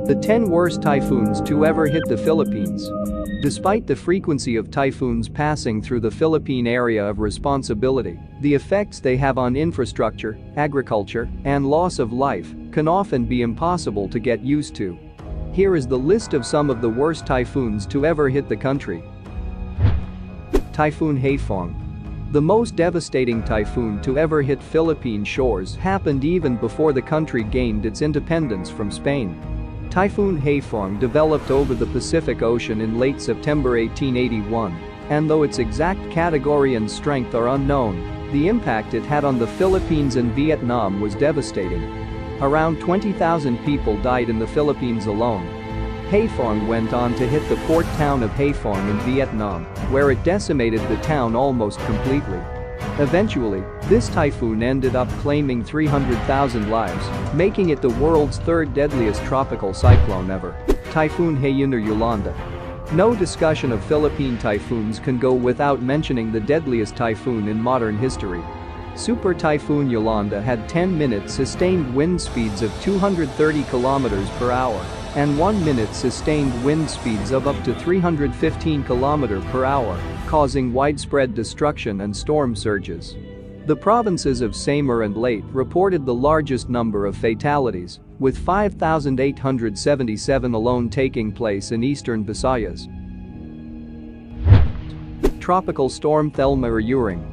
The 10 worst typhoons to ever hit the Philippines. Despite the frequency of typhoons passing through the Philippine area of responsibility, the effects they have on infrastructure, agriculture, and loss of life can often be impossible to get used to. Here is the list of some of the worst typhoons to ever hit the country. Typhoon Haiphong. The most devastating typhoon to ever hit Philippine shores happened even before the country gained its independence from Spain. Typhoon Haiphong developed over the Pacific Ocean in late September 1881, and though its exact category and strength are unknown, the impact it had on the Philippines and Vietnam was devastating. Around 20,000 people died in the Philippines alone. Haiphong went on to hit the port town of Haiphong in Vietnam, where it decimated the town almost completely. Eventually, this typhoon ended up claiming 300,000 lives, making it the world's third deadliest tropical cyclone ever. Typhoon Haiyan or Yolanda. No discussion of Philippine typhoons can go without mentioning the deadliest typhoon in modern history. Super Typhoon Yolanda had 10-minute sustained wind speeds of 230 km per hour and 1-minute sustained wind speeds of up to 315 km per hour, causing widespread destruction and storm surges. The provinces of Samar and Leyte reported the largest number of fatalities, with 5,877 alone taking place in eastern Visayas. Tropical Storm Thelma or Uring.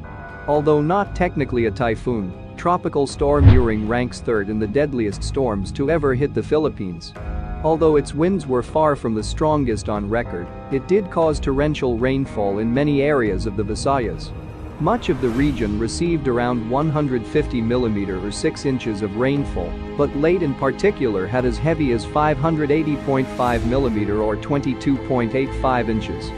Although not technically a typhoon, Tropical Storm Uring ranks third in the deadliest storms to ever hit the Philippines. Although its winds were far from the strongest on record, it did cause torrential rainfall in many areas of the Visayas. Much of the region received around 150 mm or 6 inches of rainfall, but Leyte in particular had as heavy as 580.5 mm or 22.85 inches.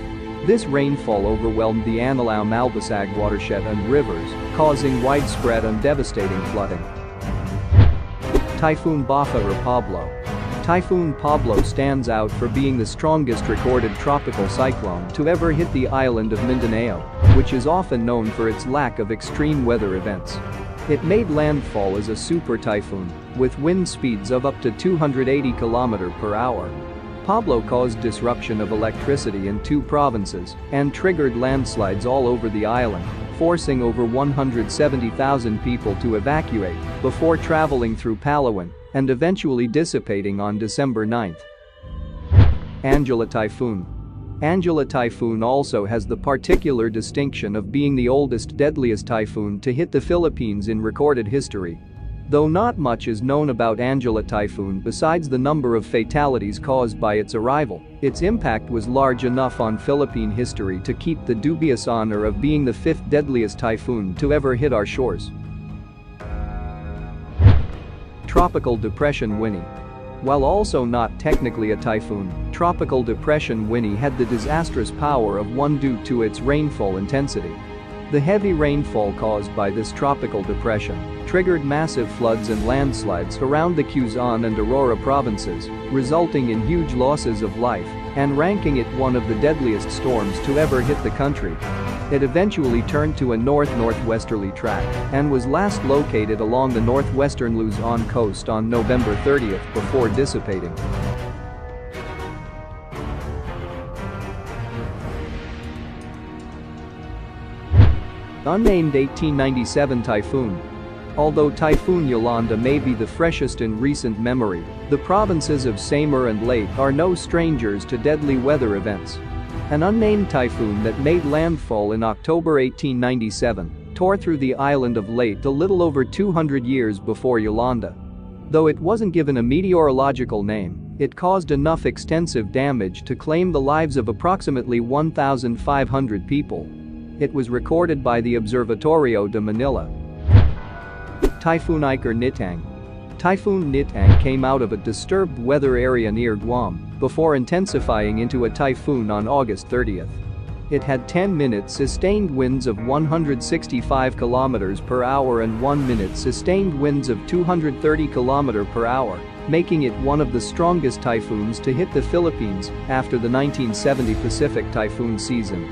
This rainfall overwhelmed the Anilao-Malbasag watershed and rivers, causing widespread and devastating flooding. Typhoon Bafa or Pablo. Typhoon Pablo stands out for being the strongest recorded tropical cyclone to ever hit the island of Mindanao, which is often known for its lack of extreme weather events. It made landfall as a super typhoon, with wind speeds of up to 280 km per hour. Pablo caused disruption of electricity in 2 provinces and triggered landslides all over the island, forcing over 170,000 people to evacuate before traveling through Palawan and eventually dissipating on December 9. Angela Typhoon. Angela Typhoon also has the particular distinction of being the oldest, deadliest typhoon to hit the Philippines in recorded history. Though not much is known about Angela Typhoon besides the number of fatalities caused by its arrival, its impact was large enough on Philippine history to keep the dubious honor of being the 5th deadliest typhoon to ever hit our shores. Tropical Depression Winnie. While also not technically a typhoon, Tropical Depression Winnie had the disastrous power of one due to its rainfall intensity. The heavy rainfall caused by this tropical depression triggered massive floods and landslides around the Quezon and Aurora provinces, resulting in huge losses of life and ranking it one of the deadliest storms to ever hit the country. It eventually turned to a north-northwesterly track and was last located along the northwestern Luzon coast on November 30 before dissipating. Unnamed 1897 typhoon. Although Typhoon Yolanda may be the freshest in recent memory, the provinces of Samar and Leyte are no strangers to deadly weather events. An unnamed typhoon that made landfall in October 1897 tore through the island of Leyte a little over 200 years before Yolanda. Though it wasn't given a meteorological name, it caused enough extensive damage to claim the lives of approximately 1,500 people. It was recorded by the Observatorio de Manila. Typhoon Ike or Nitang. Typhoon Nitang came out of a disturbed weather area near Guam before intensifying into a typhoon on August 30. It had 10-minute sustained winds of 165 km per hour and 1-minute sustained winds of 230 km per hour, making it one of the strongest typhoons to hit the Philippines after the 1970 Pacific typhoon season.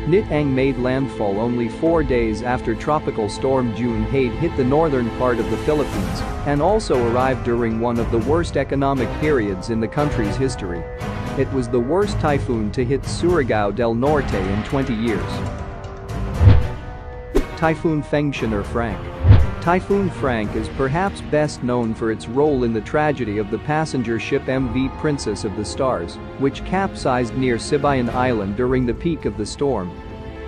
Nitang made landfall only 4 days after Tropical Storm Junhae hit the northern part of the Philippines and also arrived during one of the worst economic periods in the country's history. It was the worst typhoon to hit Surigao del Norte in 20 years. Typhoon Fengshan or Frank. Typhoon Frank is perhaps best known for its role in the tragedy of the passenger ship MV Princess of the Stars, which capsized near Sibayan Island during the peak of the storm.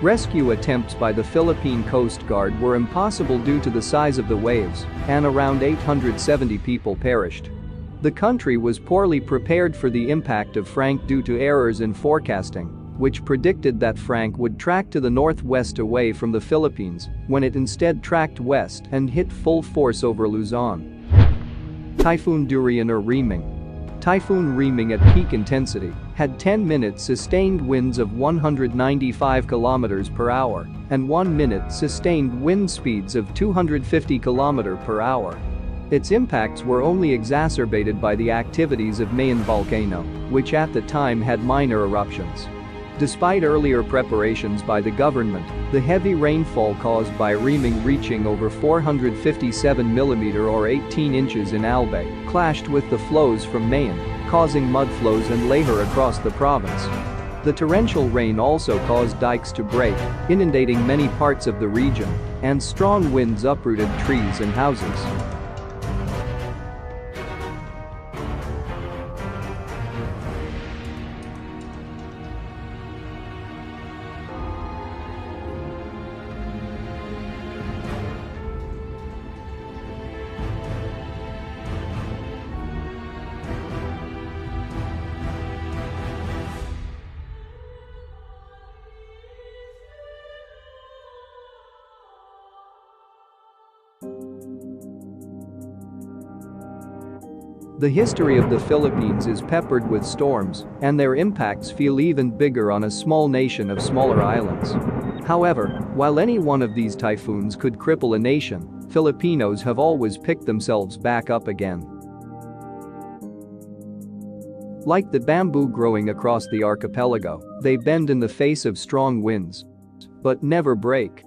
Rescue attempts by the Philippine Coast Guard were impossible due to the size of the waves, and around 870 people perished. The country was poorly prepared for the impact of Frank due to errors in forecasting, which predicted that Frank would track to the northwest away from the Philippines, when it instead tracked west and hit full force over Luzon. Typhoon Durian or Reming. Typhoon Reming at peak intensity had 10-minute sustained winds of 195 km per hour and 1-minute sustained wind speeds of 250 km per hour. Its impacts were only exacerbated by the activities of Mayon volcano, which at the time had minor eruptions. Despite earlier preparations by the government, the heavy rainfall caused by Reming reaching over 457 mm or 18 inches in Albay clashed with the flows from Mayon, causing mudflows and lahar across the province. The torrential rain also caused dikes to break, inundating many parts of the region, and strong winds uprooted trees and houses. The history of the Philippines is peppered with storms, and their impacts feel even bigger on a small nation of smaller islands. However, while any one of these typhoons could cripple a nation, Filipinos have always picked themselves back up again. Like the bamboo growing across the archipelago, they bend in the face of strong winds, but never break.